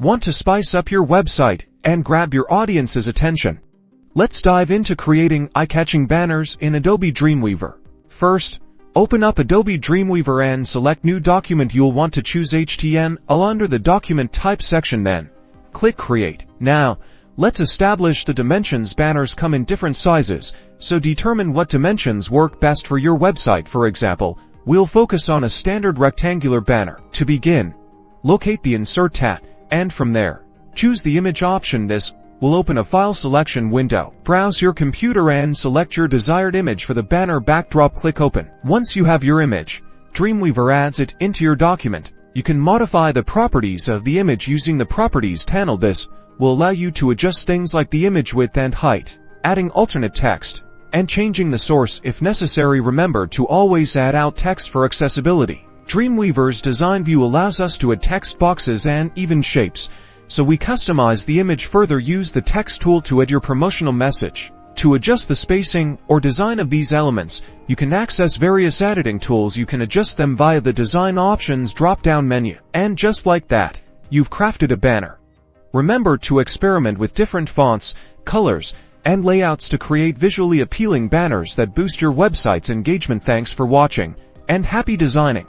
Want to spice up your website and grab your audience's attention? Let's dive into creating eye-catching banners in Adobe Dreamweaver. First, open up Adobe Dreamweaver and select New Document. You'll want to choose HTML under the Document Type section, then click Create. Now, let's establish the dimensions. Banners come in different sizes, so determine what dimensions work best for your website. For example, we'll focus on a standard rectangular banner. To begin, locate the Insert tab, and from there, choose the Image option. This will open a file selection window. Browse your computer and select your desired image for the banner backdrop. Click Open. Once you have your image, Dreamweaver adds it into your document. You can modify the properties of the image using the Properties panel. This will allow you to adjust things like the image width and height, adding alternate text, and changing the source if necessary. Remember to always add out text for accessibility. Dreamweaver's design view allows us to add text boxes and even shapes, so we customize the image further. Use the text tool to add your promotional message. To adjust the spacing or design of these elements, you can access various editing tools. You can adjust them via the Design Options drop-down menu. And just like that, you've crafted a banner. Remember to experiment with different fonts, colors, and layouts to create visually appealing banners that boost your website's engagement. Thanks for watching, and happy designing!